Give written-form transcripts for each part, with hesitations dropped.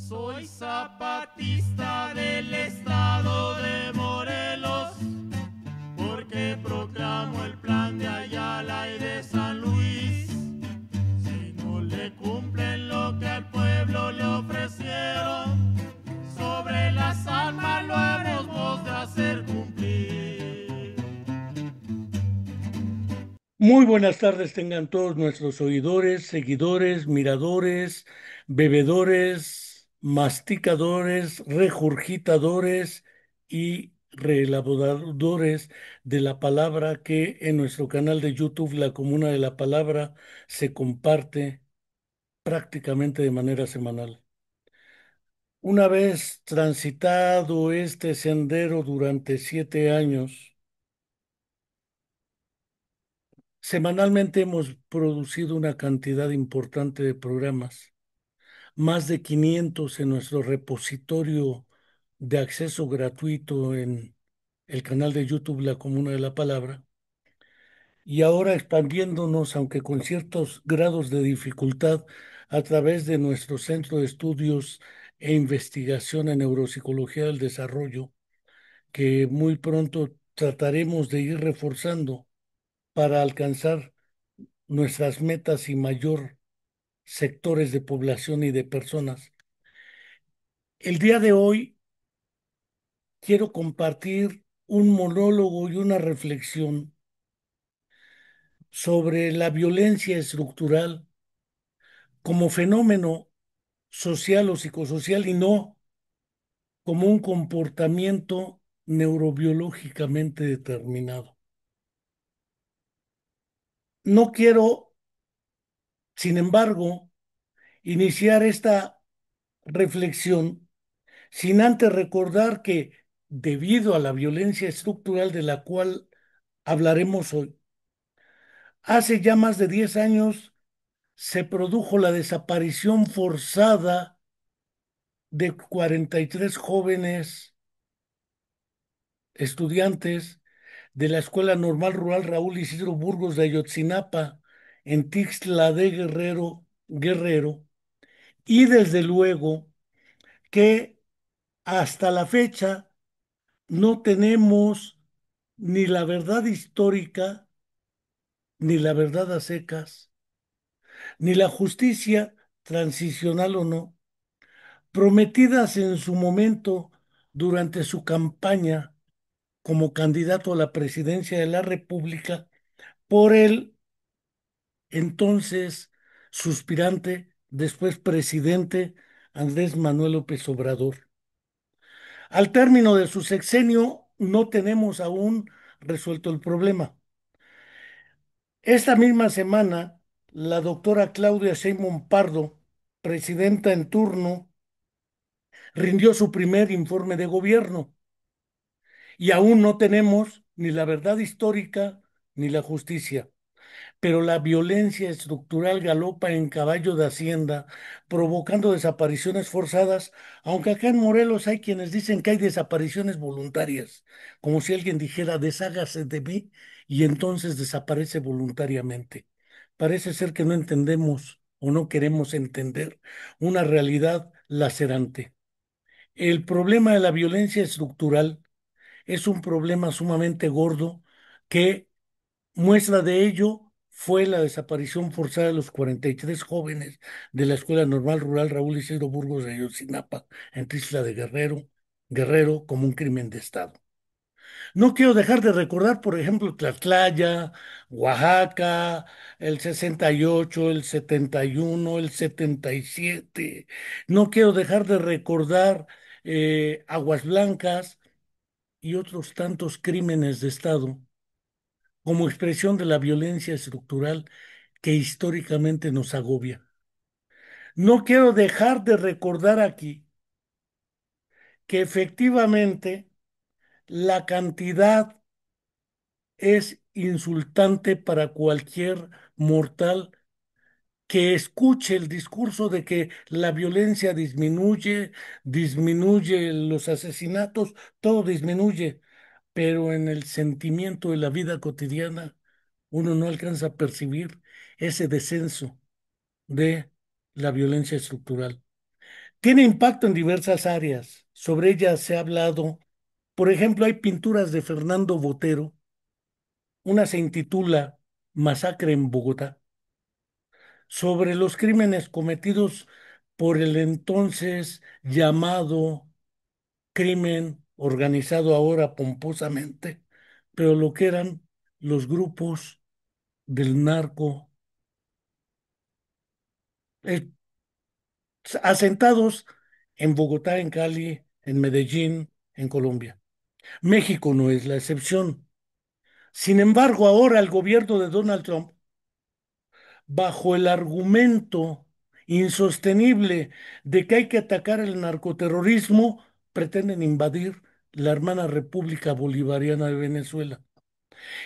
Soy zapatista del estado de Morelos, porque proclamo el plan de Ayala y de San Luis. Si no le cumplen lo que al pueblo le ofrecieron, sobre las armas lo hemos de hacer cumplir. Muy buenas tardes tengan todos nuestros oidores, seguidores, miradores, bebedores, masticadores, regurgitadores y reelaboradores de la palabra que en nuestro canal de YouTube, La Comuna de la Palabra, se comparte prácticamente de manera semanal. Una vez transitado este sendero durante 7 años, semanalmente hemos producido una cantidad importante de programas, más de 500 en nuestro repositorio de acceso gratuito en el canal de YouTube La Comuna de la Palabra, y ahora expandiéndonos, aunque con ciertos grados de dificultad, a través de nuestro Centro de Estudios e Investigación en Neuropsicología del Desarrollo, que muy pronto trataremos de ir reforzando para alcanzar nuestras metas y mayor sectores de población y de personas. El día de hoy quiero compartir un monólogo y una reflexión sobre la violencia estructural como fenómeno social o psicosocial y no como un comportamiento neurobiológicamente determinado. No quiero, sin embargo, iniciar esta reflexión sin antes recordar que, debido a la violencia estructural de la cual hablaremos hoy, hace ya más de 10 años se produjo la desaparición forzada de 43 jóvenes estudiantes de la Escuela Normal Rural Raúl Isidro Burgos de Ayotzinapa, en Tixtla de Guerrero, Guerrero, y desde luego que hasta la fecha no tenemos ni la verdad histórica, ni la verdad a secas, ni la justicia transicional o no, prometidas en su momento durante su campaña como candidato a la presidencia de la República por el entonces suspirante, después presidente Andrés Manuel López Obrador. Al término de su sexenio no tenemos aún resuelto el problema. Esta misma semana, la doctora Claudia Sheinbaum Pardo, presidenta en turno, rindió su primer informe de gobierno y aún no tenemos ni la verdad histórica ni la justicia. Pero la violencia estructural galopa en caballo de Hacienda, provocando desapariciones forzadas, aunque acá en Morelos hay quienes dicen que hay desapariciones voluntarias, como si alguien dijera, deshágase de mí, y entonces desaparece voluntariamente. Parece ser que no entendemos o no queremos entender una realidad lacerante. El problema de la violencia estructural es un problema sumamente gordo que muestra de ello fue la desaparición forzada de los 43 jóvenes de la Escuela Normal Rural Raúl Isidro Burgos de Ayotzinapa, en Tixla de Guerrero, Guerrero, como un crimen de Estado. No quiero dejar de recordar, por ejemplo, Tlaxcala, Oaxaca, el 68, el 71, el 77. No quiero dejar de recordar Aguas Blancas y otros tantos crímenes de Estado como expresión de la violencia estructural que históricamente nos agobia. No quiero dejar de recordar aquí que efectivamente la cantidad es insultante para cualquier mortal que escuche el discurso de que la violencia disminuye, disminuye los asesinatos, todo disminuye, pero en el sentimiento de la vida cotidiana uno no alcanza a percibir ese descenso de la violencia estructural. Tiene impacto en diversas áreas. Sobre ella se ha hablado. Por ejemplo, hay pinturas de Fernando Botero. Una se intitula Masacre en Bogotá, sobre los crímenes cometidos por el entonces llamado crimen organizado ahora pomposamente, pero lo que eran los grupos del narco eh, asentados en Bogotá, en Cali, en Medellín, en Colombia. México no es la excepción. Sin embargo, ahora el gobierno de Donald Trump, bajo el argumento insostenible de que hay que atacar el narcoterrorismo, pretenden invadir la hermana República Bolivariana de Venezuela.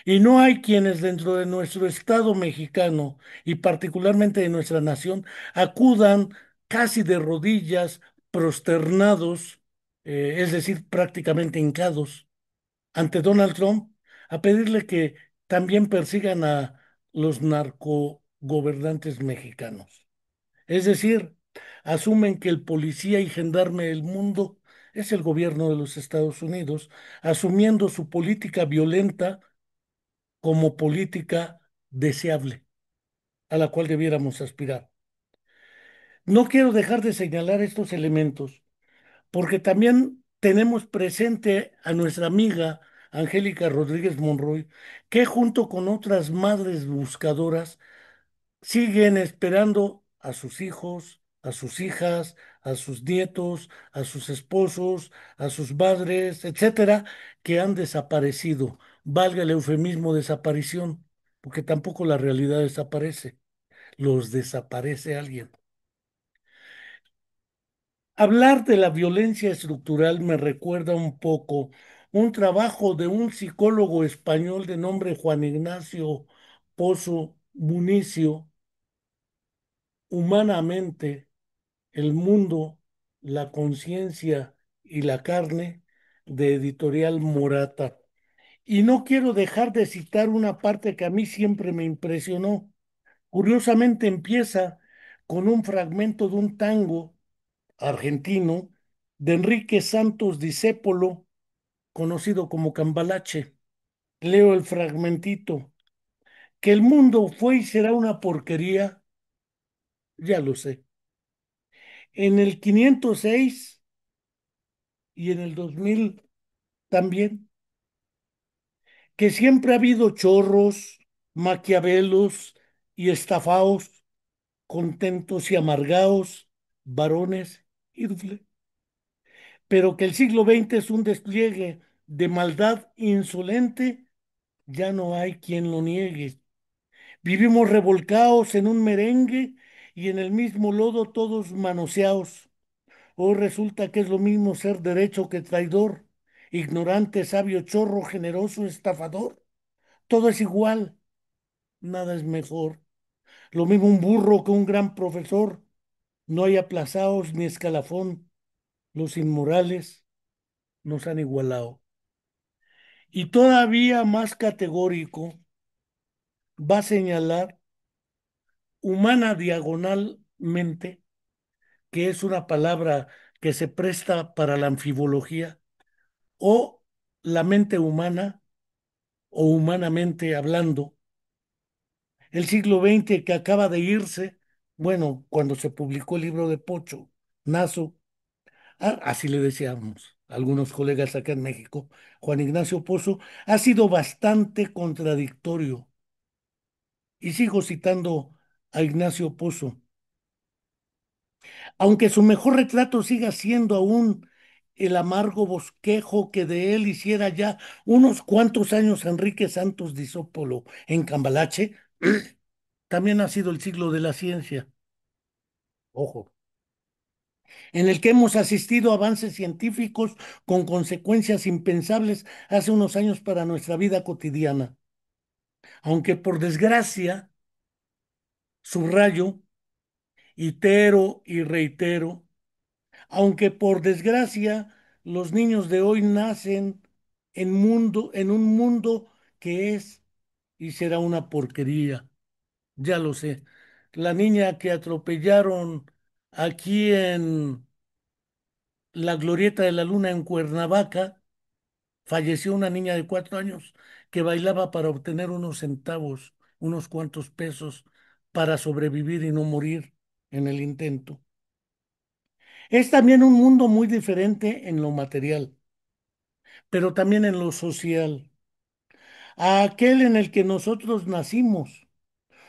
Y no hay quienes dentro de nuestro Estado mexicano y particularmente de nuestra nación acudan casi de rodillas, prosternados, es decir, prácticamente hincados ante Donald Trump a pedirle que también persigan a los narcogobernantes mexicanos. Es decir, asumen que el policía y gendarme del mundo es el gobierno de los Estados Unidos, asumiendo su política violenta como política deseable, a la cual debiéramos aspirar. No quiero dejar de señalar estos elementos, porque también tenemos presente a nuestra amiga Angélica Rodríguez Monroy, que junto con otras madres buscadoras siguen esperando a sus hijos, a sus hijas, a sus nietos, a sus esposos, a sus padres, etcétera, que han desaparecido. Valga el eufemismo desaparición, porque tampoco la realidad desaparece, los desaparece alguien. Hablar de la violencia estructural me recuerda un poco un trabajo de un psicólogo español de nombre Juan Ignacio Pozo Municio, Humanamente, el mundo, la conciencia y la carne, de Editorial Morata. Y no quiero dejar de citar una parte que a mí siempre me impresionó. Curiosamente empieza con un fragmento de un tango argentino de Enrique Santos Discépolo, conocido como Cambalache. Leo el fragmentito. Que el mundo fue y será una porquería, ya lo sé. En el 506 y en el 2000 también, que siempre ha habido chorros, maquiavelos y estafaos, contentos y amargaos, varones y dufle, pero que el siglo XX es un despliegue de maldad insolente, ya no hay quien lo niegue. Vivimos revolcados en un merengue y en el mismo lodo todos manoseados. Hoy resulta que es lo mismo ser derecho que traidor, ignorante, sabio, chorro, generoso, estafador. Todo es igual, nada es mejor. Lo mismo un burro que un gran profesor. No hay aplazados ni escalafón. Los inmorales nos han igualado. Y todavía más categórico, va a señalar humana diagonalmente, que es una palabra que se presta para la anfibología, o la mente humana, o humanamente hablando, el siglo XX que acaba de irse, bueno, cuando se publicó el libro de Pocho, Nazo, así le decíamos algunos colegas acá en México, Juan Ignacio Pozo, ha sido bastante contradictorio. Y sigo citando a Ignacio Pozo. Aunque su mejor retrato siga siendo aún el amargo bosquejo que de él hiciera ya unos cuantos años Enrique Santos Discépolo en Cambalache, también ha sido el siglo de la ciencia, ojo, en el que hemos asistido a avances científicos con consecuencias impensables hace unos años para nuestra vida cotidiana. Aunque por desgracia, subrayo, itero y reitero, aunque por desgracia los niños de hoy nacen en un mundo que es y será una porquería, ya lo sé. La niña que atropellaron aquí en la Glorieta de la Luna en Cuernavaca, falleció una niña de 4 años que bailaba para obtener unos centavos, unos cuantos pesos para sobrevivir y no morir en el intento. Es también un mundo muy diferente en lo material, pero también en lo social, a aquel en el que nosotros nacimos,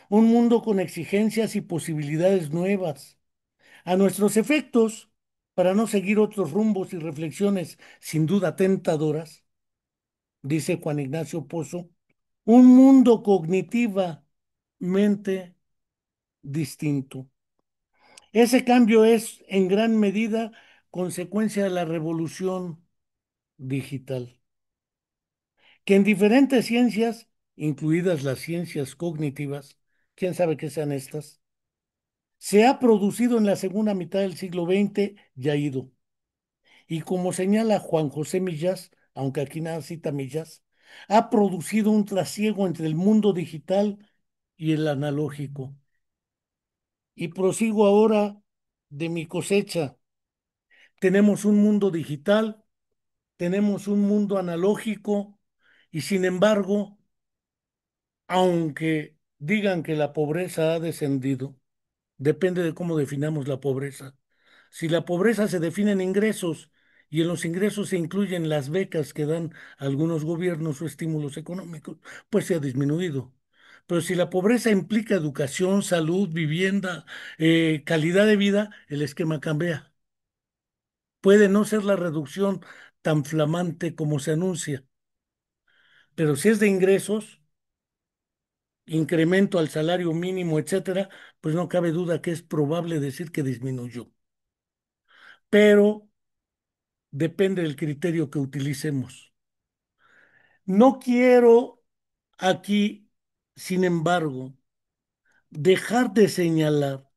un mundo con exigencias y posibilidades nuevas. A nuestros efectos, para no seguir otros rumbos y reflexiones sin duda tentadoras, dice Juan Ignacio Pozo, un mundo cognitivamente distinto. Ese cambio es en gran medida consecuencia de la revolución digital, que en diferentes ciencias, incluidas las ciencias cognitivas, quién sabe qué sean estas, se ha producido en la segunda mitad del siglo XX y ha ido. Y como señala Juan José Millás, aunque aquí nada cita Millás, ha producido un trasiego entre el mundo digital y el analógico. Y prosigo ahora de mi cosecha. Tenemos un mundo digital, tenemos un mundo analógico y sin embargo, aunque digan que la pobreza ha descendido, depende de cómo definamos la pobreza. Si la pobreza se define en ingresos y en los ingresos se incluyen las becas que dan algunos gobiernos o estímulos económicos, pues se ha disminuido. Pero si la pobreza implica educación, salud, vivienda, calidad de vida, el esquema cambia. Puede no ser la reducción tan flamante como se anuncia, pero si es de ingresos, incremento al salario mínimo, etcétera, pues no cabe duda que es probable decir que disminuyó. Pero depende del criterio que utilicemos. No quiero aquí, sin embargo, dejar de señalar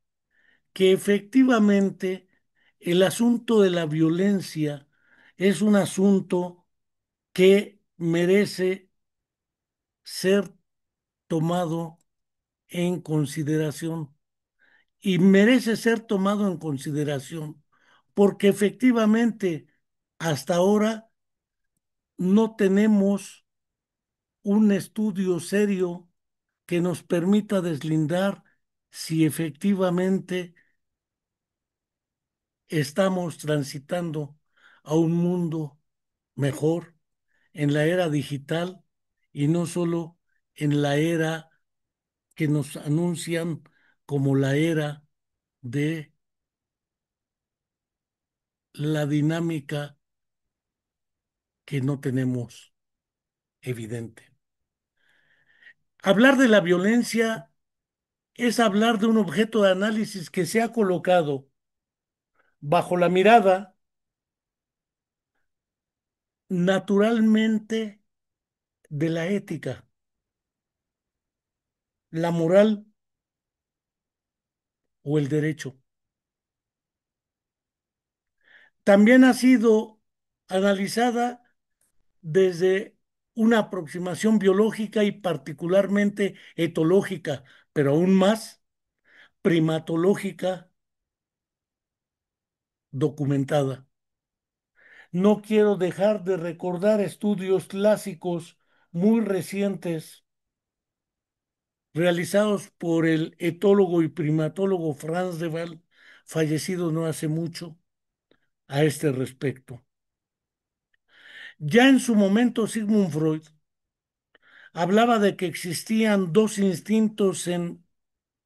que efectivamente el asunto de la violencia es un asunto que merece ser tomado en consideración y merece ser tomado en consideración porque efectivamente hasta ahora no tenemos un estudio serio que nos permita deslindar si efectivamente estamos transitando a un mundo mejor en la era digital y no solo en la era que nos anuncian como la era de la dinámica que no tenemos evidente. Hablar de la violencia es hablar de un objeto de análisis que se ha colocado bajo la mirada naturalmente de la ética, la moral o el derecho. También ha sido analizada desde una aproximación biológica y particularmente etológica, pero aún más primatológica documentada. No quiero dejar de recordar estudios clásicos muy recientes realizados por el etólogo y primatólogo Franz de Waal, fallecido no hace mucho, a este respecto. Ya en su momento, Sigmund Freud hablaba de que existían dos instintos en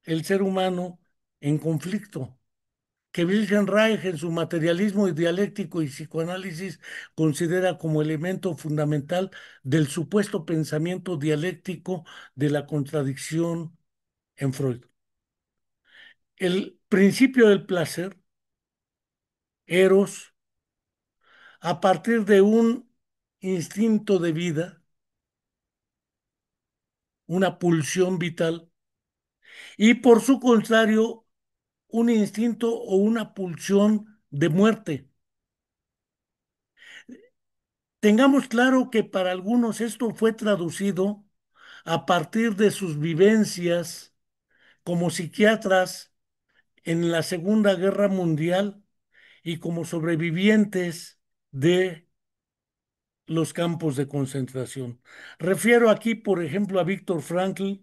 el ser humano en conflicto, que Wilhelm Reich en su materialismo dialéctico y psicoanálisis considera como elemento fundamental del supuesto pensamiento dialéctico de la contradicción en Freud. El principio del placer, Eros, a partir de un instinto de vida, una pulsión vital, y por su contrario, un instinto o una pulsión de muerte. Tengamos claro que para algunos esto fue traducido a partir de sus vivencias como psiquiatras en la Segunda Guerra Mundial y como sobrevivientes de los campos de concentración. Refiero aquí, por ejemplo, a Víctor Frankl,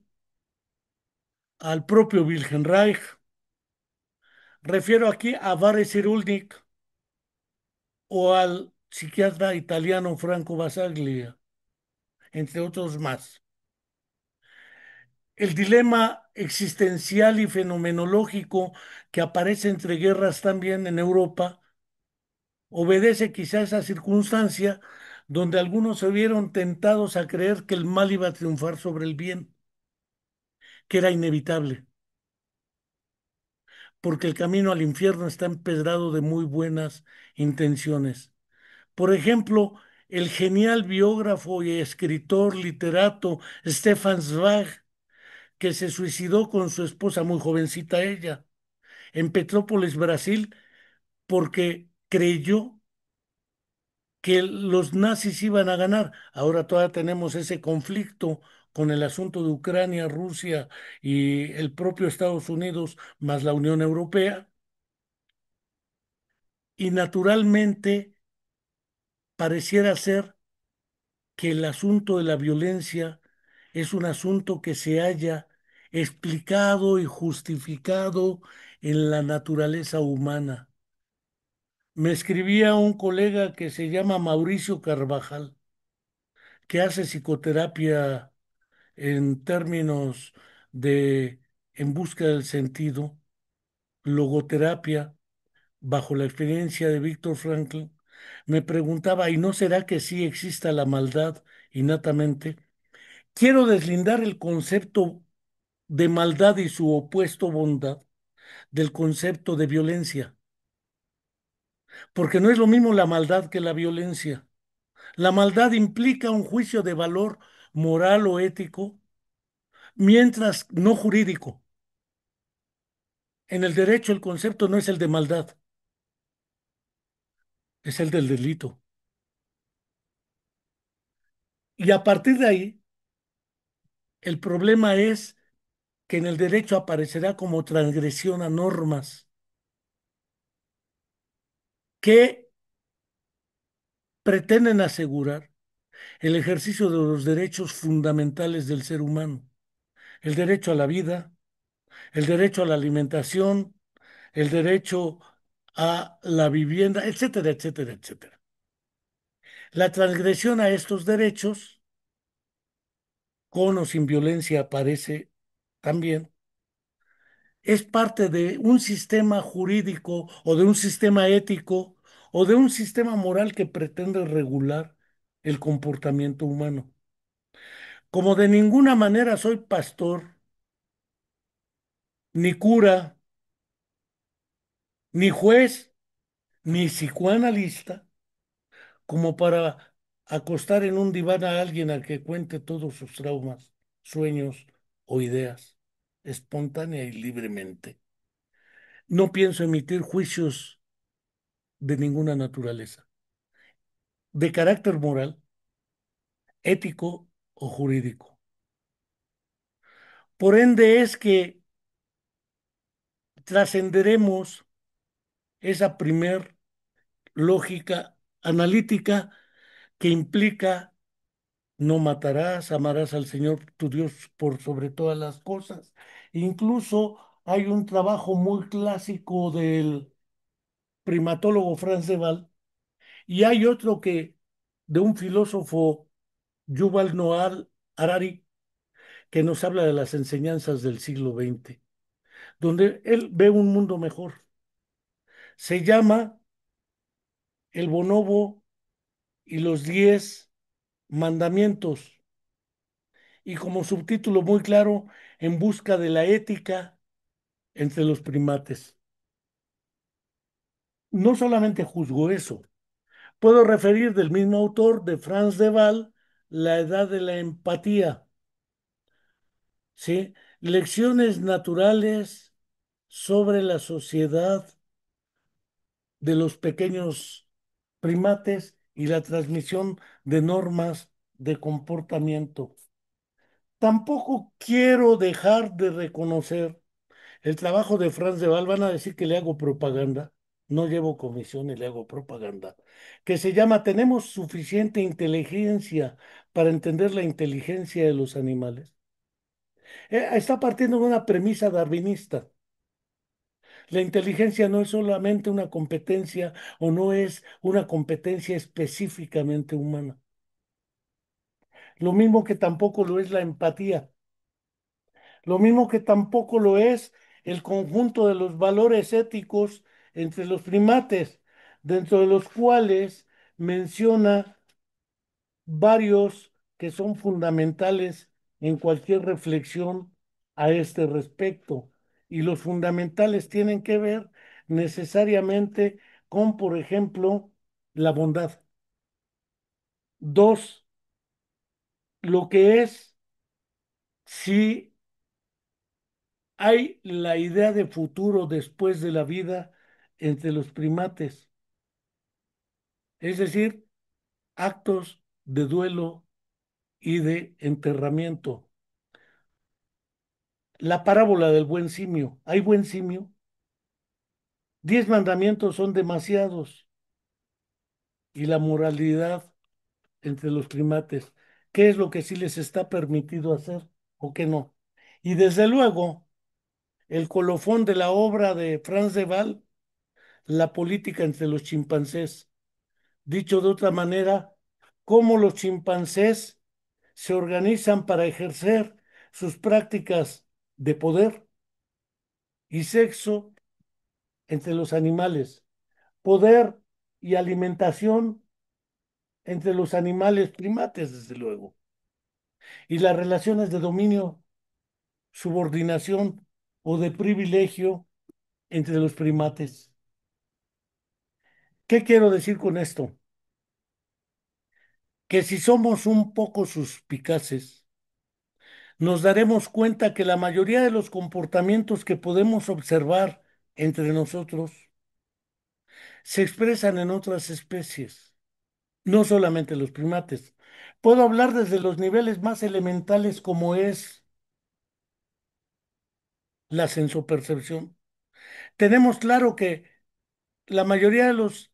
al propio Wilhelm Reich, refiero aquí a Barry Cyrulnik o al psiquiatra italiano Franco Basaglia, entre otros más. El dilema existencial y fenomenológico que aparece entre guerras también en Europa obedece quizá a esa circunstancia donde algunos se vieron tentados a creer que el mal iba a triunfar sobre el bien, que era inevitable, porque el camino al infierno está empedrado de muy buenas intenciones. Por ejemplo, el genial biógrafo y escritor literato Stefan Zweig, que se suicidó con su esposa muy jovencita ella, en Petrópolis, Brasil, porque creyó que los nazis iban a ganar. Ahora todavía tenemos ese conflicto con el asunto de Ucrania, Rusia y el propio Estados Unidos más la Unión Europea. Y naturalmente pareciera ser que el asunto de la violencia es un asunto que se haya explicado y justificado en la naturaleza humana. Me escribía un colega que se llama Mauricio Carvajal, que hace psicoterapia en términos de en busca del sentido, logoterapia, bajo la experiencia de Víctor Frankl, me preguntaba, ¿y no será que sí exista la maldad innatamente? Quiero deslindar el concepto de maldad y su opuesto bondad del concepto de violencia, porque no es lo mismo la maldad que la violencia. La maldad implica un juicio de valor moral o ético, mientras no jurídico. En el derecho el concepto no es el de maldad, es el del delito. Y a partir de ahí, el problema es que en el derecho aparecerá como transgresión a normas que pretenden asegurar el ejercicio de los derechos fundamentales del ser humano, el derecho a la vida, el derecho a la alimentación, el derecho a la vivienda, etcétera, etcétera, etcétera. La transgresión a estos derechos, con o sin violencia, aparece también, es parte de un sistema jurídico o de un sistema ético o de un sistema moral que pretende regular el comportamiento humano. Como de ninguna manera soy pastor, ni cura, ni juez, ni psicoanalista, como para acostar en un diván a alguien al que cuente todos sus traumas, sueños o ideas, espontánea y libremente. No pienso emitir juicios de ninguna naturaleza, de carácter moral, ético o jurídico. Por ende es que trascenderemos esa primer lógica analítica que implica no matarás, amarás al Señor tu Dios por sobre todas las cosas. Incluso hay un trabajo muy clásico del primatólogo Franz de Waal y hay otro que de un filósofo Yuval Noah Harari que nos habla de las enseñanzas del siglo XX, donde él ve un mundo mejor. Se llama El bonobo y los 10 mandamientos y como subtítulo muy claro, en busca de la ética entre los primates. No solamente juzgo eso, puedo referir del mismo autor de Franz de Waal, La edad de la empatía, ¿sí? Lecciones naturales sobre la sociedad de los pequeños primates y la transmisión de normas de comportamiento. Tampoco quiero dejar de reconocer el trabajo de Franz de Waal. Van a decir que le hago propaganda. no llevo comisión y le hago propaganda, que se llama ¿Tenemos suficiente inteligencia para entender la inteligencia de los animales? Está partiendo de una premisa darwinista. La inteligencia no es solamente una competencia o no es una competencia específicamente humana. Lo mismo que tampoco lo es la empatía. Lo mismo que tampoco lo es el conjunto de los valores éticos entre los primates, dentro de los cuales menciona varios que son fundamentales en cualquier reflexión a este respecto. Y los fundamentales tienen que ver necesariamente con, por ejemplo, la bondad. Dos, lo que es si hay la idea de futuro después de la vida entre los primates, es decir, actos de duelo y de enterramiento. La parábola del buen simio. ¿Hay buen simio? 10 mandamientos son demasiados y la moralidad entre los primates. ¿Qué es lo que sí les está permitido hacer o qué no? Y desde luego, el colofón de la obra de Franz de Waal, la política entre los chimpancés. Dicho de otra manera, cómo los chimpancés se organizan para ejercer sus prácticas de poder y sexo entre los animales, poder y alimentación entre los animales primates, desde luego, y las relaciones de dominio, subordinación o de privilegio entre los primates. ¿Qué quiero decir con esto? Que si somos un poco suspicaces, nos daremos cuenta que la mayoría de los comportamientos que podemos observar entre nosotros se expresan en otras especies, no solamente los primates. Puedo hablar desde los niveles más elementales como es la sensopercepción. Tenemos claro que la mayoría de los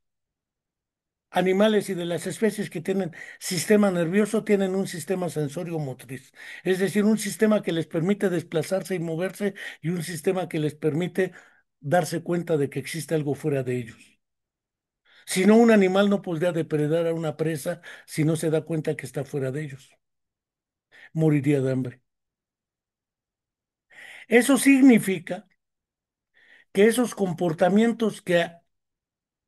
animales y de las especies que tienen sistema nervioso tienen un sistema sensorio motriz, es decir, un sistema que les permite desplazarse y moverse y un sistema que les permite darse cuenta de que existe algo fuera de ellos. Si no, un animal no podría depredar a una presa si no se da cuenta que está fuera de ellos. Moriría de hambre. Eso significa que esos comportamientos que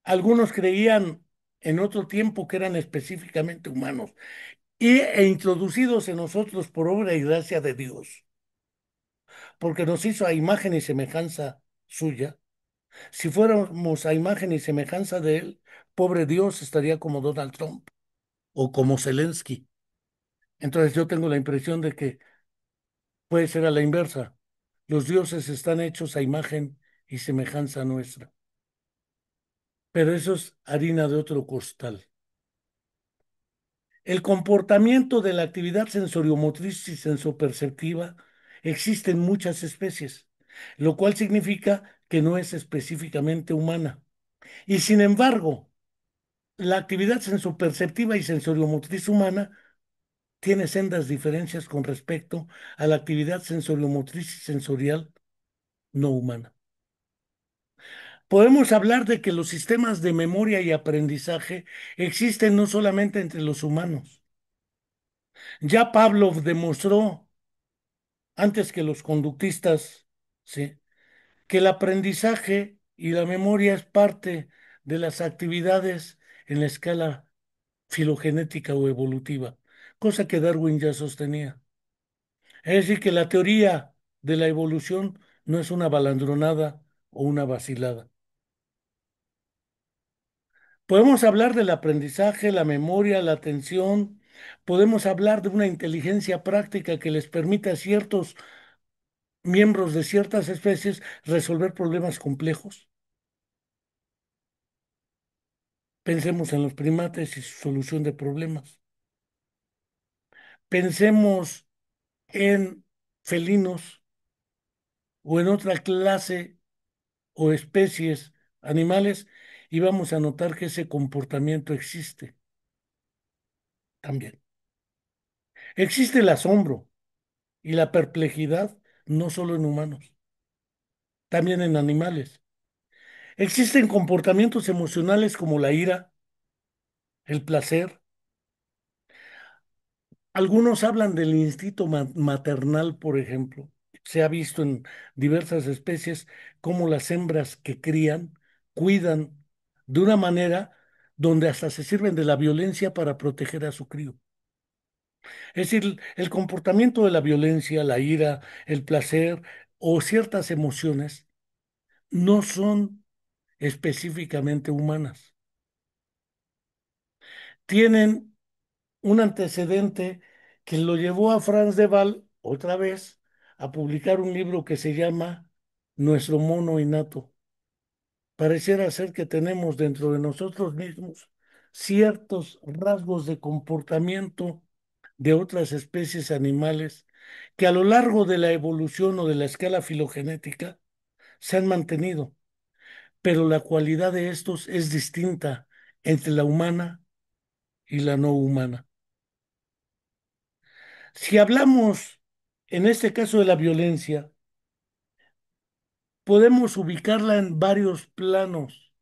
algunos creían en otro tiempo que eran específicamente humanos e introducidos en nosotros por obra y gracia de Dios, porque nos hizo a imagen y semejanza suya. Si fuéramos a imagen y semejanza de él, pobre Dios estaría como Donald Trump o como Zelensky. Entonces yo tengo la impresión de que puede ser a la inversa. Los dioses están hechos a imagen y semejanza nuestra, pero eso es harina de otro costal. El comportamiento de la actividad sensoriomotriz y sensoperceptiva existe en muchas especies, lo cual significa que no es específicamente humana. Y sin embargo, la actividad sensoperceptiva y sensoriomotriz humana tiene sendas diferencias con respecto a la actividad sensoriomotriz y sensorial no humana. Podemos hablar de que los sistemas de memoria y aprendizaje existen no solamente entre los humanos. Ya Pavlov demostró antes que los conductistas, ¿sí?, que el aprendizaje y la memoria es parte de las actividades en la escala filogenética o evolutiva, cosa que Darwin ya sostenía. Es decir, que la teoría de la evolución no es una balandronada o una vacilada. Podemos hablar del aprendizaje, la memoria, la atención, podemos hablar de una inteligencia práctica que les permite a ciertos miembros de ciertas especies resolver problemas complejos. Pensemos en los primates y su solución de problemas. Pensemos en felinos o en otra clase o especies animales y vamos a notar que ese comportamiento existe también. Existe el asombro y la perplejidad no solo en humanos, también en animales. Existen comportamientos emocionales como la ira, el placer. Algunos hablan del instinto maternal, por ejemplo. Se ha visto en diversas especies cómo las hembras que crían cuidan de una manera donde hasta se sirven de la violencia para proteger a su crío. Es decir, el comportamiento de la violencia, la ira, el placer o ciertas emociones no son específicamente humanas. Tienen un antecedente que lo llevó a Franz de Waal, otra vez, a publicar un libro que se llama Nuestro mono innato. Pareciera ser que tenemos dentro de nosotros mismos ciertos rasgos de comportamiento de otras especies animales que a lo largo de la evolución o de la escala filogenética se han mantenido, pero la cualidad de estos es distinta entre la humana y la no humana. Si hablamos, en este caso de la violencia, podemos ubicarla en varios planos.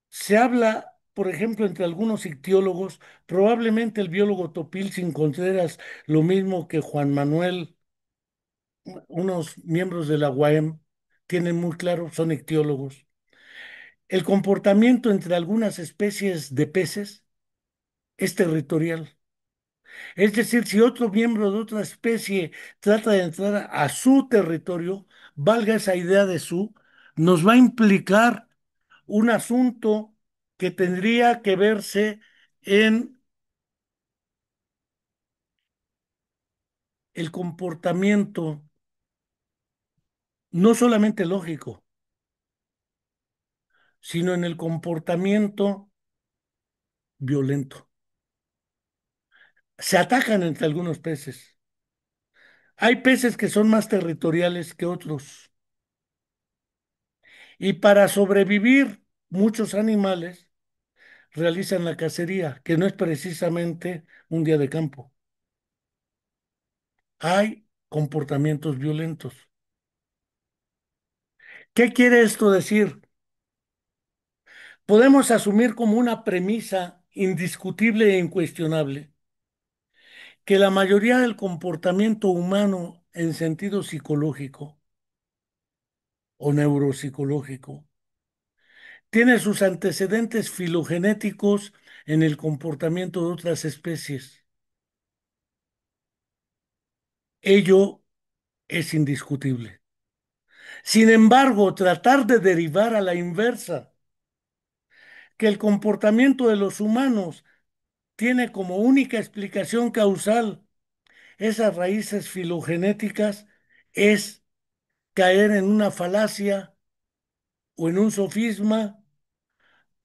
Se habla, por ejemplo, entre algunos ictiólogos, probablemente el biólogo Topil Contreras, lo mismo que Juan Manuel, unos miembros de la UAM, tienen muy claro, son ictiólogos. El comportamiento entre algunas especies de peces es territorial. Es decir, si otro miembro de otra especie trata de entrar a su territorio, valga esa idea de su, nos va a implicar un asunto que tendría que verse en el comportamiento no solamente lógico, sino en el comportamiento violento. Se atacan entre algunos peces. Hay peces que son más territoriales que otros. Y para sobrevivir, muchos animales realizan la cacería, que no es precisamente un día de campo. Hay comportamientos violentos. ¿Qué quiere esto decir? Podemos asumir como una premisa indiscutible e incuestionable que la mayoría del comportamiento humano en sentido psicológico o neuropsicológico tiene sus antecedentes filogenéticos en el comportamiento de otras especies. Ello es indiscutible. Sin embargo, tratar de derivar a la inversa que el comportamiento de los humanos tiene como única explicación causal esas raíces filogenéticas es caer en una falacia o en un sofisma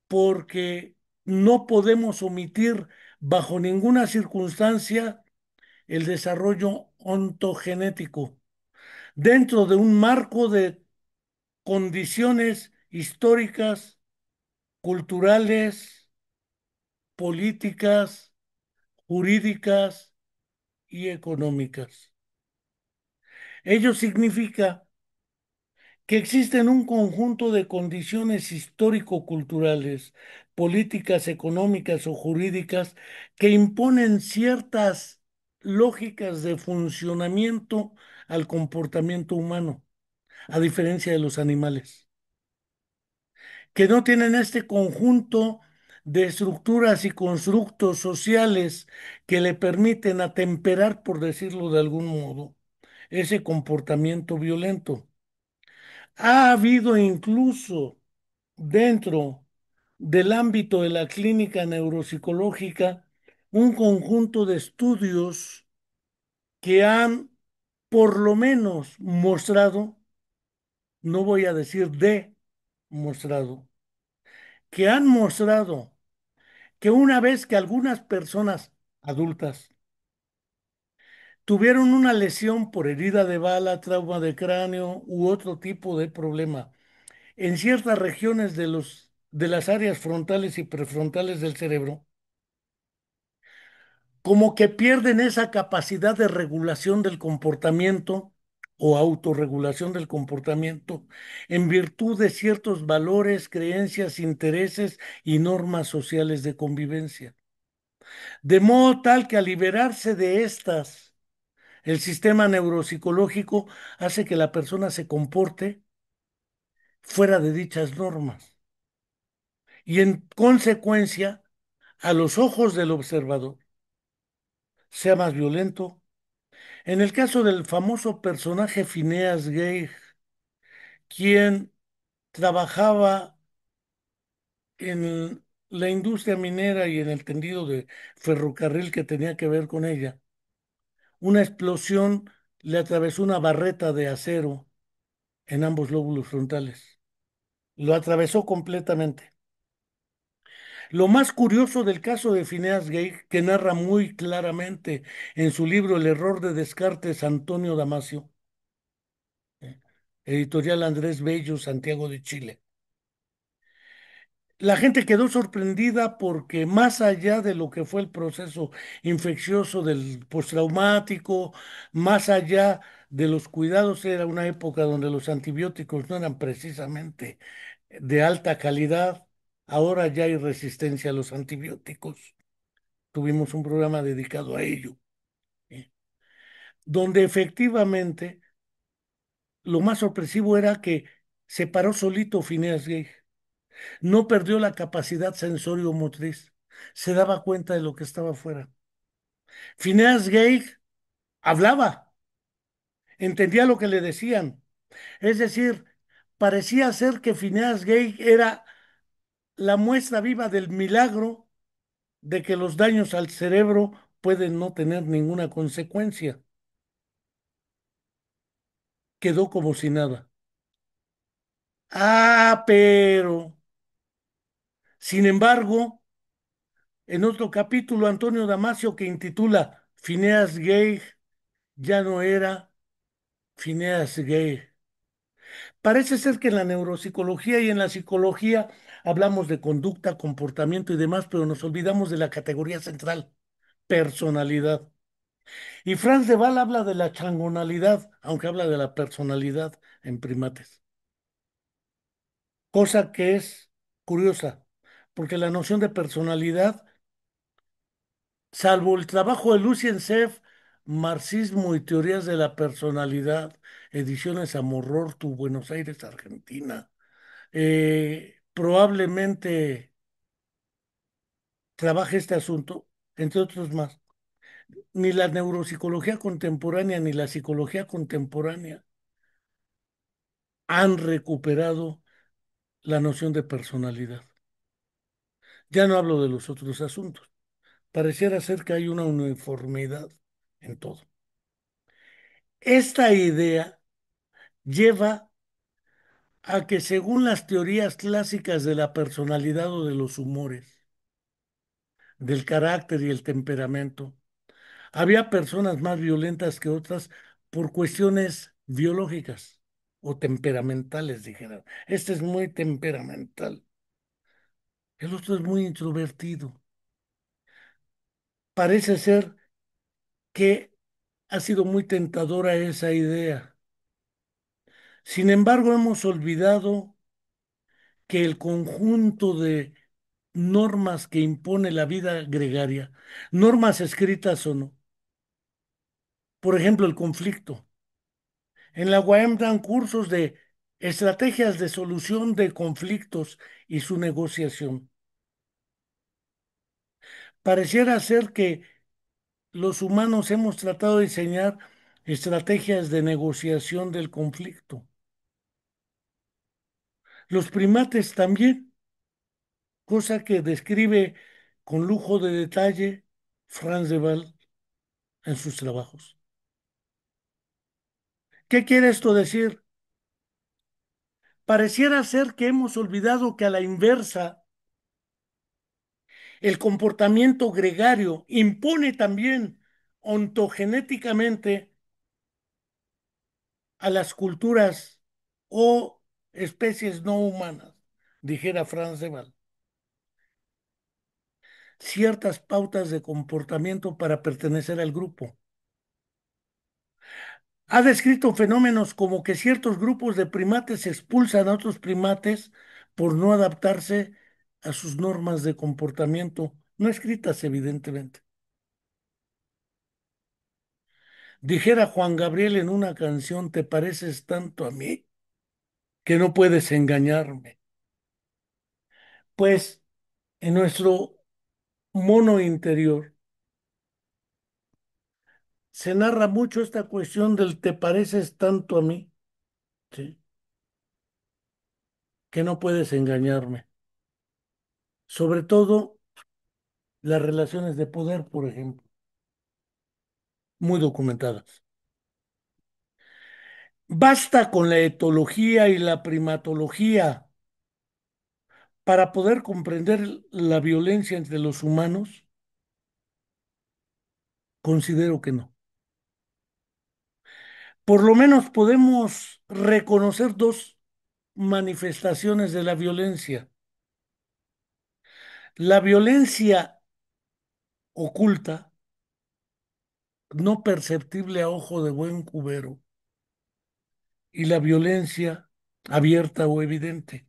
porque no podemos omitir bajo ninguna circunstancia el desarrollo ontogenético dentro de un marco de condiciones históricas, culturales, políticas, jurídicas y económicas. Ello significa que existen un conjunto de condiciones histórico-culturales, políticas, económicas o jurídicas que imponen ciertas lógicas de funcionamiento al comportamiento humano, a diferencia de los animales, que no tienen este conjunto de estructuras y constructos sociales que le permiten atemperar, por decirlo de algún modo, ese comportamiento violento. Ha habido incluso dentro del ámbito de la clínica neuropsicológica un conjunto de estudios que han por lo menos mostrado, no voy a decir demostrado, que han mostrado que una vez que algunas personas adultas tuvieron una lesión por herida de bala, trauma de cráneo u otro tipo de problema, en ciertas regiones de las áreas frontales y prefrontales del cerebro, como que pierden esa capacidad de regulación del comportamiento o autorregulación del comportamiento en virtud de ciertos valores, creencias, intereses y normas sociales de convivencia. De modo tal que al liberarse de estas, el sistema neuropsicológico hace que la persona se comporte fuera de dichas normas y en consecuencia, a los ojos del observador, sea más violento. En el caso del famoso personaje Phineas Gage, quien trabajaba en la industria minera y en el tendido de ferrocarril que tenía que ver con ella, una explosión le atravesó una barreta de acero en ambos lóbulos frontales. Lo atravesó completamente. Lo más curioso del caso de Phineas Gage, que narra muy claramente en su libro El error de Descartes Antonio Damasio, editorial Andrés Bello, Santiago de Chile. La gente quedó sorprendida porque más allá de lo que fue el proceso infeccioso del postraumático, más allá de los cuidados, era una época donde los antibióticos no eran precisamente de alta calidad. Ahora ya hay resistencia a los antibióticos. Tuvimos un programa dedicado a ello, ¿eh? Donde efectivamente lo más sorpresivo era que se paró solito Phineas Gage. No perdió la capacidad sensorio-motriz. Se daba cuenta de lo que estaba afuera. Phineas Gage hablaba, entendía lo que le decían. Es decir, parecía ser que Phineas Gage era la muestra viva del milagro de que los daños al cerebro pueden no tener ninguna consecuencia. Quedó como si nada. Ah, pero, sin embargo, en otro capítulo, Antonio Damasio, que intitula Phineas Gage ya no era Phineas Gage. Parece ser que en la neuropsicología y en la psicología hablamos de conducta, comportamiento y demás, pero nos olvidamos de la categoría central, personalidad. Y Franz de Waal habla de la changonalidad, aunque habla de la personalidad en primates. Cosa que es curiosa, porque la noción de personalidad, salvo el trabajo de Lucien Seff, Marxismo y teorías de la personalidad, ediciones Amorortu, Buenos Aires, Argentina, probablemente trabaje este asunto, entre otros más. Ni la neuropsicología contemporánea ni la psicología contemporánea han recuperado la noción de personalidad. Ya no hablo de los otros asuntos. Pareciera ser que hay una uniformidad en todo. Esta idea lleva a que según las teorías clásicas de la personalidad o de los humores, del carácter y el temperamento, había personas más violentas que otras por cuestiones biológicas o temperamentales, dijeran. Este es muy temperamental, el otro es muy introvertido. Parece ser que ha sido muy tentadora esa idea. Sin embargo, hemos olvidado que el conjunto de normas que impone la vida gregaria, normas escritas o no, por ejemplo, el conflicto. En la UAM dan cursos de estrategias de solución de conflictos y su negociación. Pareciera ser que los humanos hemos tratado de diseñar estrategias de negociación del conflicto. Los primates también, cosa que describe con lujo de detalle Franz de Waal en sus trabajos. ¿Qué quiere esto decir? Pareciera ser que hemos olvidado que a la inversa, el comportamiento gregario impone también ontogenéticamente a las culturas o especies no humanas, dijera Franz de Waal, ciertas pautas de comportamiento para pertenecer al grupo. Ha descrito fenómenos como que ciertos grupos de primates expulsan a otros primates por no adaptarse a sus normas de comportamiento, no escritas evidentemente. Dijera Juan Gabriel en una canción, te pareces tanto a mí que no puedes engañarme. Pues en nuestro mono interior se narra mucho esta cuestión del te pareces tanto a mí, ¿sí? Que no puedes engañarme. Sobre todo las relaciones de poder, por ejemplo, muy documentadas. Basta con la etología y la primatología para poder comprender la violencia entre los humanos. Considero que no. Por lo menos podemos reconocer dos manifestaciones de la violencia. La violencia oculta, no perceptible a ojo de buen cubero, y la violencia abierta o evidente.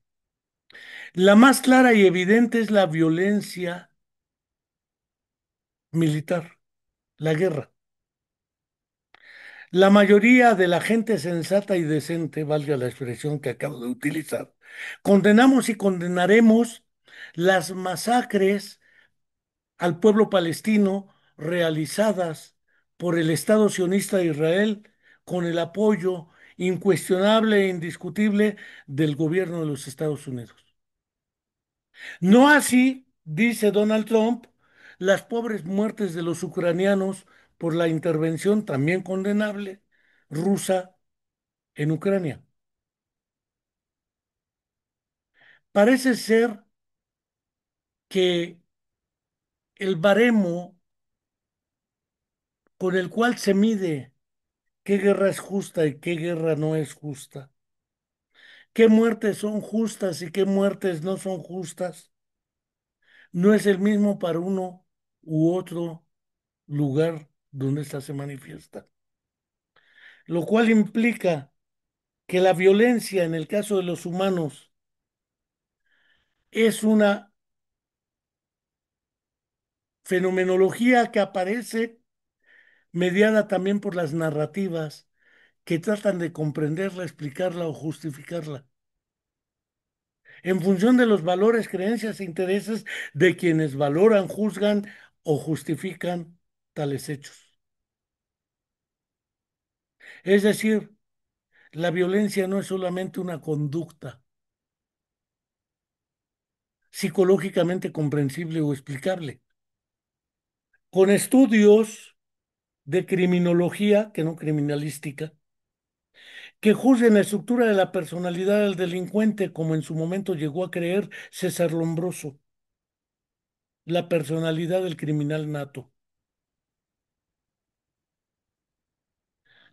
La más clara y evidente es la violencia militar, la guerra. La mayoría de la gente sensata y decente, valga la expresión que acabo de utilizar, condenamos y condenaremos las masacres al pueblo palestino realizadas por el Estado sionista de Israel con el apoyo incuestionable e indiscutible del gobierno de los Estados Unidos. No así, dice Donald Trump, las pobres muertes de los ucranianos por la intervención también condenable rusa en Ucrania. Parece ser que el baremo con el cual se mide qué guerra es justa y qué guerra no es justa, qué muertes son justas y qué muertes no son justas, no es el mismo para uno u otro lugar donde ésta se manifiesta. Lo cual implica que la violencia en el caso de los humanos es una fenomenología que aparece mediada también por las narrativas que tratan de comprenderla, explicarla o justificarla, en función de los valores, creencias e intereses de quienes valoran, juzgan o justifican tales hechos. Es decir, la violencia no es solamente una conducta psicológicamente comprensible o explicable. Con estudios de criminología, que no criminalística, que juzguen la estructura de la personalidad del delincuente, como en su momento llegó a creer César Lombroso, la personalidad del criminal nato.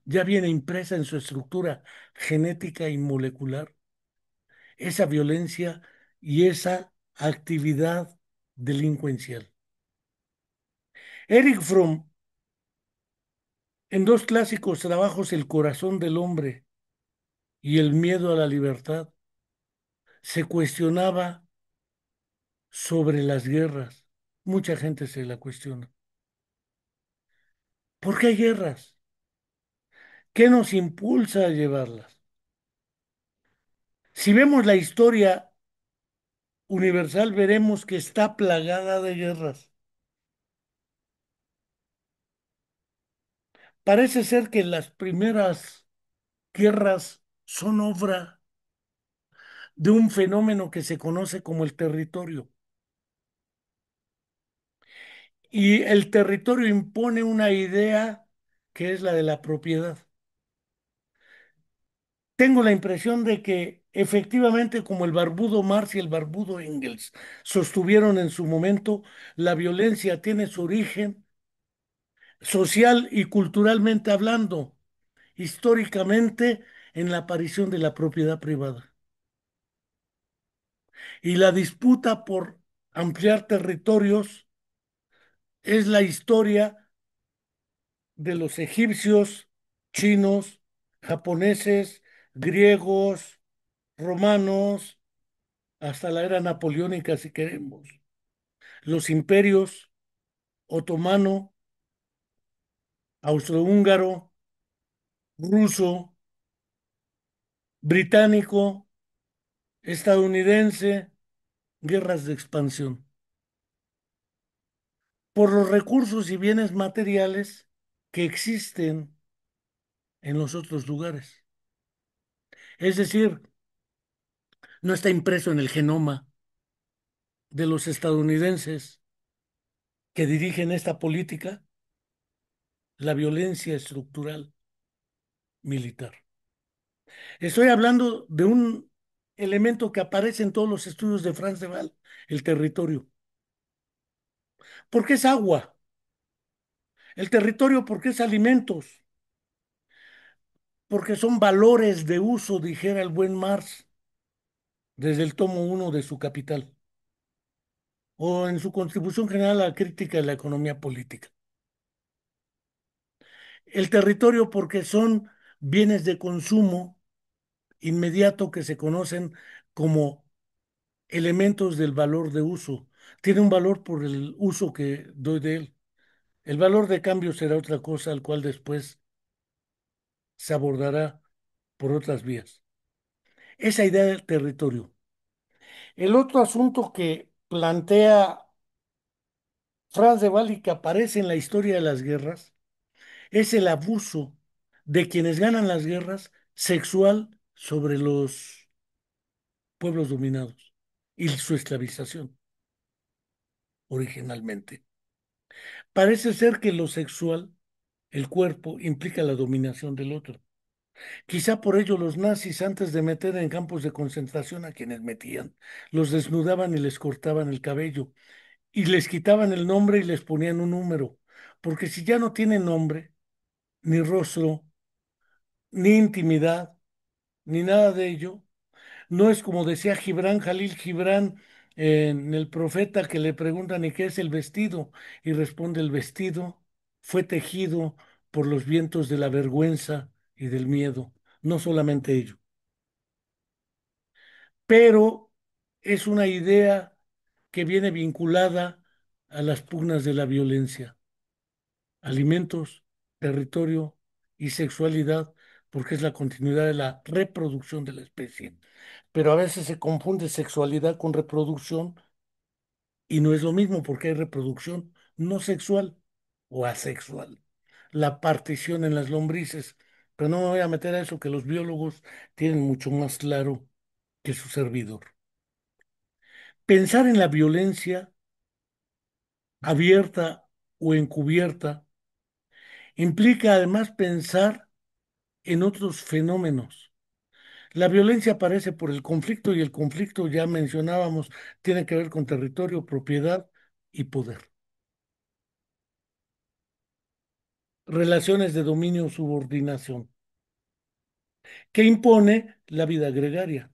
Ya viene impresa en su estructura genética y molecular esa violencia y esa actividad delincuencial. Eric Fromm, en dos clásicos trabajos, El corazón del hombre y El miedo a la libertad, se cuestionaba sobre las guerras. Mucha gente se la cuestiona. ¿Por qué hay guerras? ¿Qué nos impulsa a llevarlas? Si vemos la historia universal, veremos que está plagada de guerras. Parece ser que las primeras guerras son obra de un fenómeno que se conoce como el territorio. Y el territorio impone una idea que es la de la propiedad. Tengo la impresión de que efectivamente, como el barbudo Marx y el barbudo Engels sostuvieron en su momento, la violencia tiene su origen social y culturalmente hablando, históricamente, en la aparición de la propiedad privada. Y la disputa por ampliar territorios es la historia de los egipcios, chinos, japoneses, griegos, romanos, hasta la era napoleónica, si queremos. Los imperios otomano, austrohúngaro, ruso, británico, estadounidense, guerras de expansión, por los recursos y bienes materiales que existen en los otros lugares. Es decir, no está impreso en el genoma de los estadounidenses que dirigen esta política la violencia estructural militar. Estoy hablando de un elemento que aparece en todos los estudios de Franz de Waal, el territorio. ¿Por qué es agua? El territorio, ¿por qué es alimentos? Porque son valores de uso, dijera el buen Marx, desde el tomo 1 de su Capital, o en su contribución general a la crítica de la economía política. El territorio porque son bienes de consumo inmediato que se conocen como elementos del valor de uso. Tiene un valor por el uso que doy de él. El valor de cambio será otra cosa, al cual después se abordará por otras vías. Esa idea del territorio. El otro asunto que plantea Franz de Waal y que aparece en la historia de las guerras es el abuso de quienes ganan las guerras sexual sobre los pueblos dominados y su esclavización originalmente. Parece ser que lo sexual, el cuerpo, implica la dominación del otro. Quizá por ello los nazis, antes de meter en campos de concentración a quienes metían, los desnudaban y les cortaban el cabello y les quitaban el nombre y les ponían un número, porque si ya no tienen nombre, ni rostro, ni intimidad, ni nada de ello, no es como decía Gibran Jalil Gibran en El Profeta, que le preguntan ¿y qué es el vestido? Y responde: el vestido fue tejido por los vientos de la vergüenza y del miedo, no solamente ello, pero es una idea que viene vinculada a las pugnas de la violencia, alimentos, territorio y sexualidad, porque es la continuidad de la reproducción de la especie. Pero a veces se confunde sexualidad con reproducción y no es lo mismo porque hay reproducción no sexual o asexual. La partición en las lombrices. Pero no me voy a meter a eso que los biólogos tienen mucho más claro que su servidor. Pensar en la violencia abierta o encubierta implica además pensar en otros fenómenos. La violencia aparece por el conflicto y el conflicto, ya mencionábamos, tiene que ver con territorio, propiedad y poder. Relaciones de dominio-subordinación que impone la vida gregaria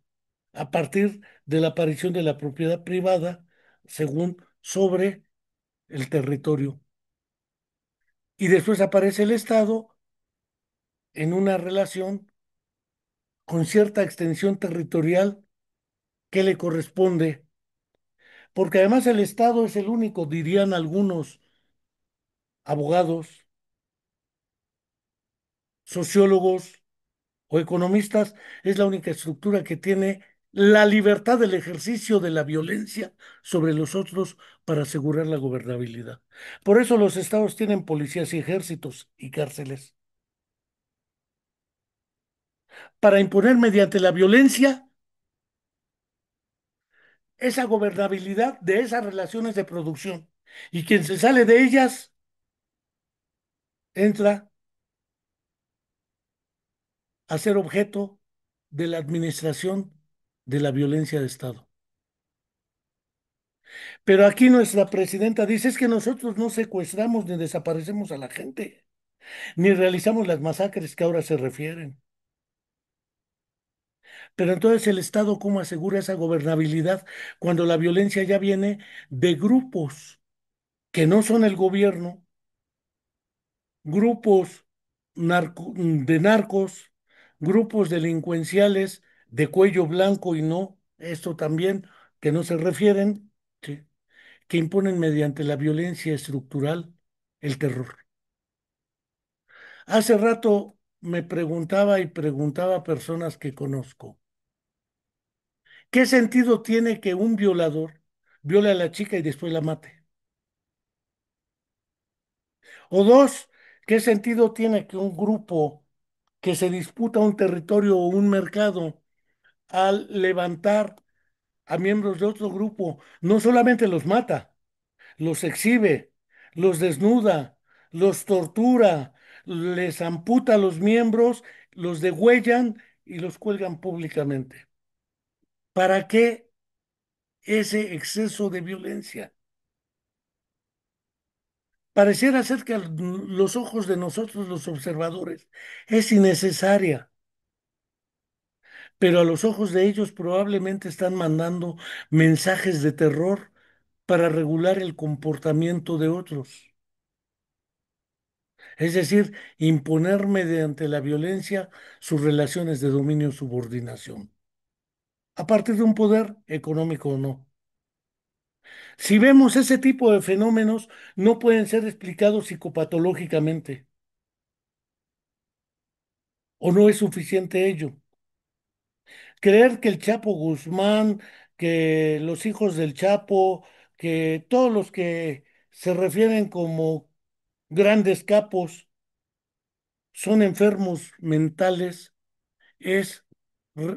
a partir de la aparición de la propiedad privada, según sobre el territorio. Y después aparece el Estado en una relación con cierta extensión territorial que le corresponde, porque además el Estado es el único, dirían algunos abogados, sociólogos o economistas, es la única estructura que tiene la libertad del ejercicio de la violencia sobre los otros para asegurar la gobernabilidad. Por eso los estados tienen policías y ejércitos y cárceles, para imponer mediante la violencia esa gobernabilidad de esas relaciones de producción. Y quien se sale de ellas entra a ser objeto de la administración de la violencia de Estado. Pero aquí nuestra presidenta dice es que nosotros no secuestramos ni desaparecemos a la gente, ni realizamos las masacres que ahora se refieren. Pero entonces el Estado, ¿cómo asegura esa gobernabilidad cuando la violencia ya viene de grupos que no son el gobierno, grupos de narcos, grupos delincuenciales de cuello blanco y no, esto también, que no se refieren, sí, que imponen mediante la violencia estructural el terror? Hace rato me preguntaba y preguntaba a personas que conozco, ¿qué sentido tiene que un violador viole a la chica y después la mate? O dos, ¿qué sentido tiene que un grupo que se disputa un territorio o un mercado al levantar a miembros de otro grupo, no solamente los mata, los exhibe, los desnuda, los tortura, les amputa los miembros, los degüellan y los cuelgan públicamente? ¿Para qué ese exceso de violencia? Pareciera ser que a los ojos de nosotros, los observadores, es innecesaria, pero a los ojos de ellos probablemente están mandando mensajes de terror para regular el comportamiento de otros. Es decir, imponer mediante la violencia sus relaciones de dominio-subordinación, a partir de un poder económico o no. Si vemos ese tipo de fenómenos, no pueden ser explicados psicopatológicamente, o no es suficiente ello. Creer que el Chapo Guzmán, que los hijos del Chapo, que todos los que se refieren como grandes capos son enfermos mentales es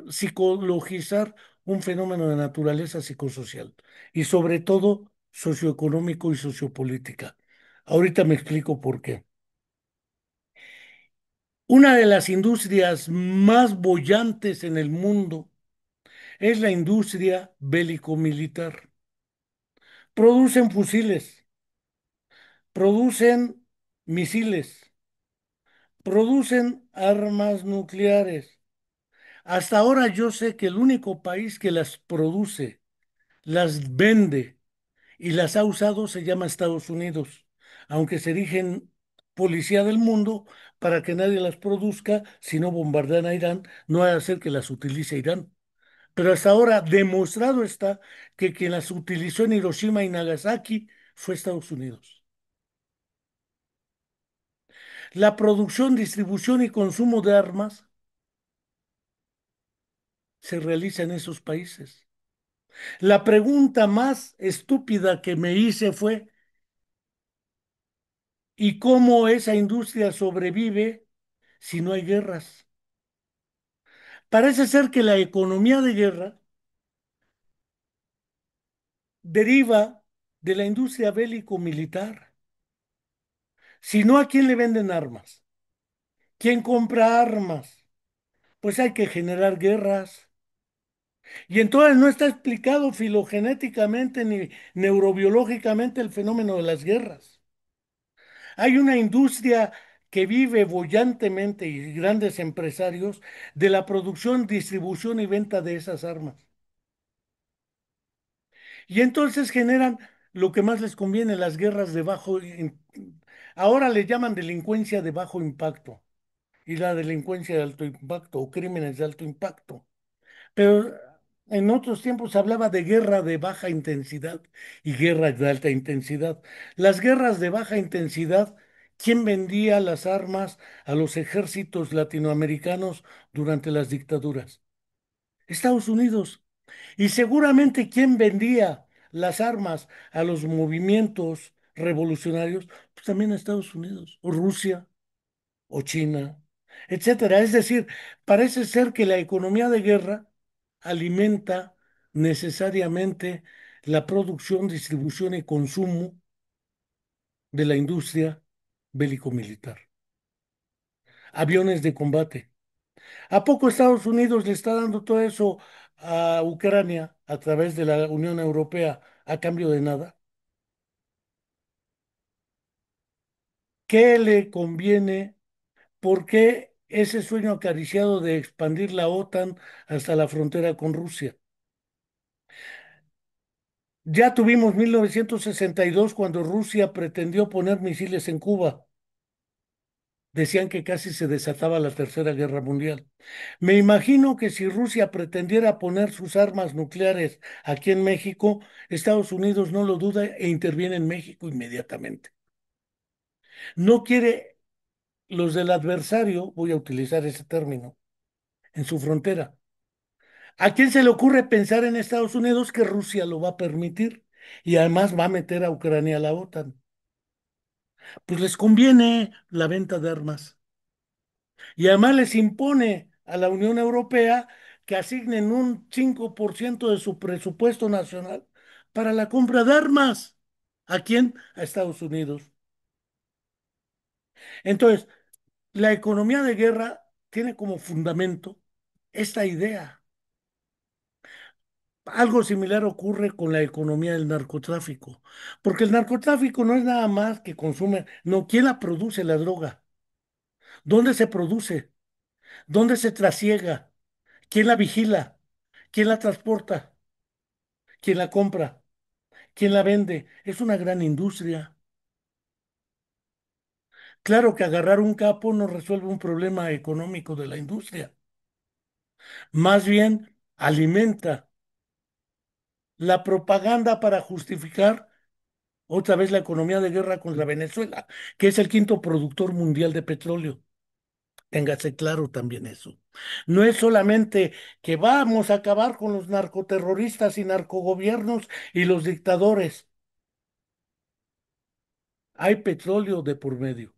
psicologizar un fenómeno de naturaleza psicosocial y sobre todo socioeconómico y sociopolítica. Ahorita me explico por qué. Una de las industrias más bollantes en el mundo es la industria bélico-militar. Producen fusiles, producen misiles, producen armas nucleares. Hasta ahora yo sé que el único país que las produce, las vende y las ha usado se llama Estados Unidos, aunque se erigen policía del mundo para que nadie las produzca, si no bombardean a Irán, no va a hacer que las utilice Irán. Pero hasta ahora demostrado está que quien las utilizó en Hiroshima y Nagasaki fue Estados Unidos. La producción, distribución y consumo de armas se realiza en esos países. La pregunta más estúpida que me hice fue, ¿y cómo esa industria sobrevive si no hay guerras? Parece ser que la economía de guerra deriva de la industria bélico-militar. Si no, ¿a quién le venden armas? ¿Quién compra armas? Pues hay que generar guerras. Y entonces no está explicado filogenéticamente ni neurobiológicamente el fenómeno de las guerras. Hay una industria que vive bollantemente y grandes empresarios de la producción, distribución y venta de esas armas. Y entonces generan lo que más les conviene, las guerras de ahora le llaman delincuencia de bajo impacto y la delincuencia de alto impacto o crímenes de alto impacto. Pero en otros tiempos se hablaba de guerra de baja intensidad y guerra de alta intensidad. Las guerras de baja intensidad, ¿quién vendía las armas a los ejércitos latinoamericanos durante las dictaduras? Estados Unidos. Y seguramente quién vendía las armas a los movimientos revolucionarios, pues también Estados Unidos, o Rusia, o China, etcétera. Es decir, parece ser que la economía de guerra alimenta necesariamente la producción, distribución y consumo de la industria bélico-militar. Aviones de combate. ¿A poco Estados Unidos le está dando todo eso a Ucrania a través de la Unión Europea a cambio de nada? ¿Qué le conviene? ¿Por qué ese sueño acariciado de expandir la OTAN hasta la frontera con Rusia. Ya tuvimos 1962 cuando Rusia pretendió poner misiles en Cuba. Decían que casi se desataba la Tercera Guerra Mundial. Me imagino que si Rusia pretendiera poner sus armas nucleares aquí en México, Estados Unidos no lo duda e interviene en México inmediatamente. No quiere los del adversario, voy a utilizar ese término, en su frontera. ¿A quién se le ocurre pensar en Estados Unidos que Rusia lo va a permitir y además va a meter a Ucrania a la OTAN? Pues les conviene la venta de armas y además les impone a la Unión Europea que asignen un 5% de su presupuesto nacional para la compra de armas. ¿A quién? A Estados Unidos. Entonces, la economía de guerra tiene como fundamento esta idea. Algo similar ocurre con la economía del narcotráfico, porque el narcotráfico no es nada más que consume, no, ¿quién la produce la droga? ¿Dónde se produce? ¿Dónde se trasiega? ¿Quién la vigila? ¿Quién la transporta? ¿Quién la compra? ¿Quién la vende? Es una gran industria. Claro que agarrar un capo no resuelve un problema económico de la industria, más bien alimenta la propaganda para justificar otra vez la economía de guerra contra Venezuela, que es el quinto productor mundial de petróleo. Téngase claro también eso. No es solamente que vamos a acabar con los narcoterroristas y narcogobiernos y los dictadores. Hay petróleo de por medio.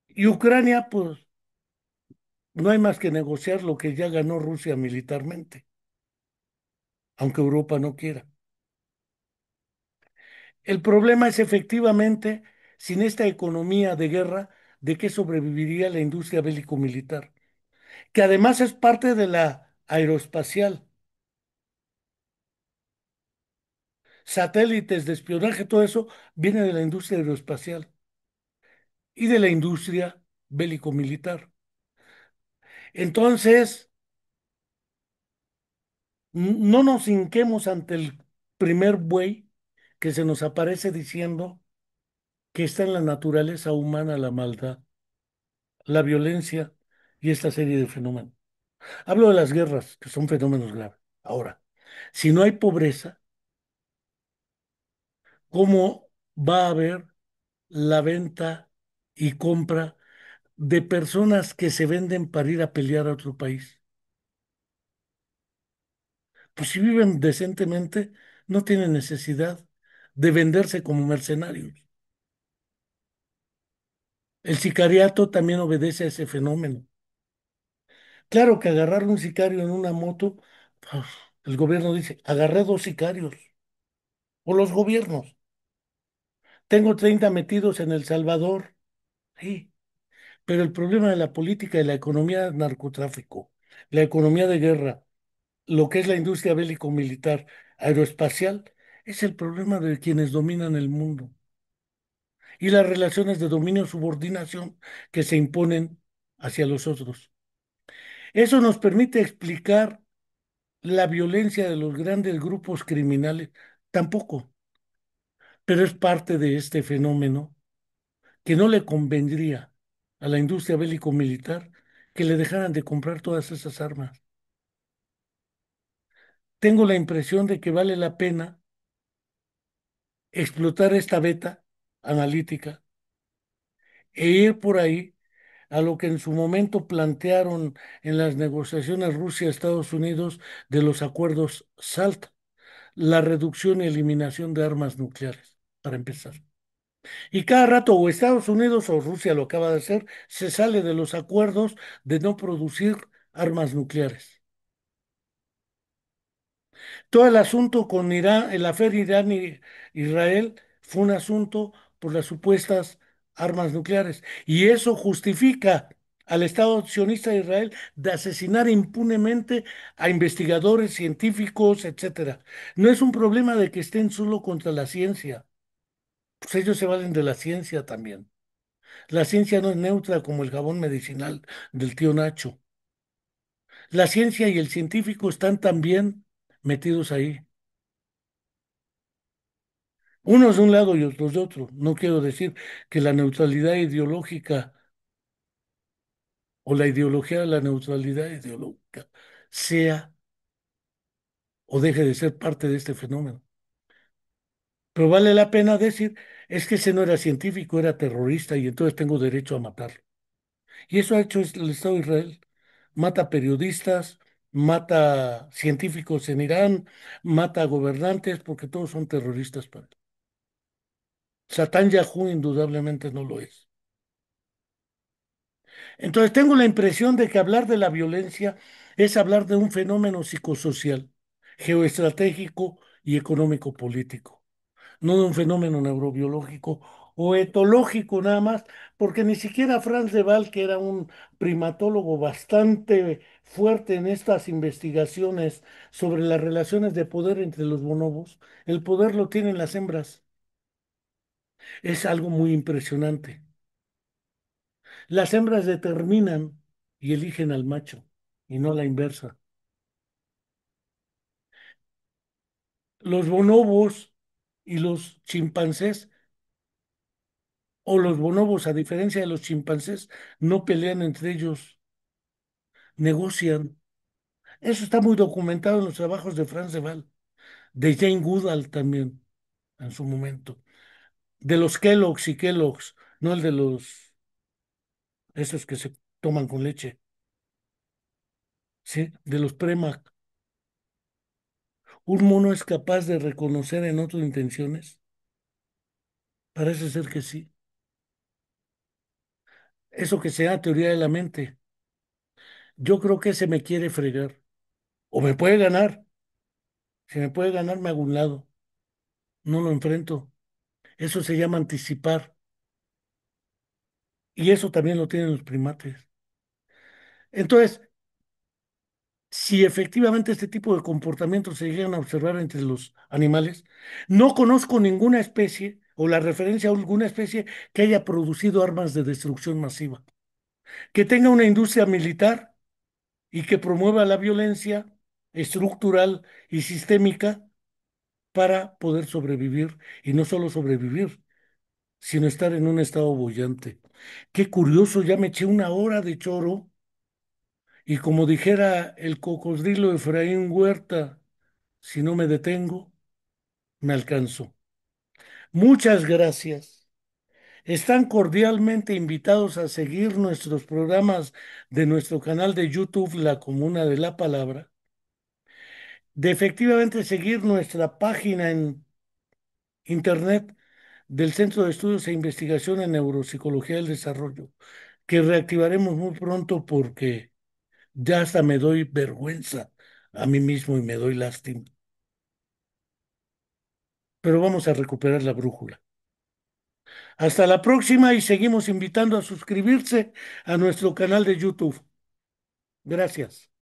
Y Ucrania, pues, no hay más que negociar lo que ya ganó Rusia militarmente, aunque Europa no quiera. El problema es efectivamente, sin esta economía de guerra, ¿de qué sobreviviría la industria bélico-militar? Que además es parte de la aeroespacial, satélites de espionaje, todo eso viene de la industria aeroespacial y de la industria bélico-militar. Entonces, no nos hinquemos ante el primer buey que se nos aparece diciendo que está en la naturaleza humana la maldad, la violencia y esta serie de fenómenos. Hablo de las guerras, que son fenómenos graves. Ahora, si no hay pobreza, ¿cómo va a haber la venta y compra de personas que se venden para ir a pelear a otro país? Pues si viven decentemente, no tienen necesidad de venderse como mercenarios. El sicariato también obedece a ese fenómeno. Claro que agarrar un sicario en una moto, pues, el gobierno dice, agarré dos sicarios, o los gobiernos. Tengo 30 metidos en El Salvador, sí, pero el problema de la política y la economía del narcotráfico, la economía de guerra, lo que es la industria bélico-militar, aeroespacial, es el problema de quienes dominan el mundo y las relaciones de dominio-subordinación que se imponen hacia los otros. Eso nos permite explicar la violencia de los grandes grupos criminales, tampoco, pero es parte de este fenómeno que no le convendría a la industria bélico-militar que le dejaran de comprar todas esas armas. Tengo la impresión de que vale la pena explotar esta beta analítica e ir por ahí a lo que en su momento plantearon en las negociaciones Rusia-Estados Unidos de los acuerdos SALT, la reducción y eliminación de armas nucleares, para empezar. Y cada rato o Estados Unidos o Rusia lo acaba de hacer, se sale de los acuerdos de no producir armas nucleares. Todo el asunto con Irán, el afer Irán y Israel fue un asunto por las supuestas armas nucleares. Y eso justifica al Estado sionista de Israel de asesinar impunemente a investigadores, científicos, etcétera. No es un problema de que estén solo contra la ciencia, pues ellos se valen de la ciencia también. La ciencia no es neutra como el jabón medicinal del tío Nacho. La ciencia y el científico están también metidos ahí. Unos de un lado y otros de otro. No quiero decir que la neutralidad ideológica o la ideología de la neutralidad ideológica sea o deje de ser parte de este fenómeno. Pero vale la pena decir, es que ese no era científico, era terrorista y entonces tengo derecho a matarlo. Y eso ha hecho el Estado de Israel. Mata periodistas, mata científicos en Irán, mata gobernantes porque todos son terroristas para él. Satán Yahoo indudablemente no lo es. Entonces tengo la impresión de que hablar de la violencia es hablar de un fenómeno psicosocial, geoestratégico y económico político, no de un fenómeno neurobiológico o etológico nada más, porque ni siquiera Franz de Waal, que era un primatólogo bastante fuerte en estas investigaciones sobre las relaciones de poder entre los bonobos, el poder lo tienen las hembras. Es algo muy impresionante. Las hembras determinan y eligen al macho y no la inversa. Los bonobos y los chimpancés, o los bonobos, a diferencia de los chimpancés, no pelean entre ellos, negocian. Eso está muy documentado en los trabajos de Franz de Waal, de Jane Goodall también, en su momento, de los Kellogg's y Kellogg's, no el de los, esos que se toman con leche, ¿sí? De los Premac. ¿Un mono es capaz de reconocer en otro intenciones? Parece ser que sí. Eso que sea teoría de la mente. Yo creo que se me quiere fregar. O me puede ganar. Si me puede ganar, me hago un lado. No lo enfrento. Eso se llama anticipar. Y eso también lo tienen los primates. Entonces, si efectivamente este tipo de comportamientos se llegan a observar entre los animales, no conozco ninguna especie o la referencia a alguna especie que haya producido armas de destrucción masiva, que tenga una industria militar y que promueva la violencia estructural y sistémica para poder sobrevivir y no solo sobrevivir, sino estar en un estado boyante. Qué curioso, ya me eché una hora de choro y como dijera el cocodrilo Efraín Huerta, si no me detengo, me alcanzo. Muchas gracias. Están cordialmente invitados a seguir nuestros programas de nuestro canal de YouTube, La Comuna de la Palabra, de efectivamente seguir nuestra página en Internet del Centro de Estudios e Investigación en Neuropsicología del Desarrollo, que reactivaremos muy pronto porque ya hasta me doy vergüenza a mí mismo y me doy lástima. Pero vamos a recuperar la brújula. Hasta la próxima y seguimos invitando a suscribirse a nuestro canal de YouTube. Gracias.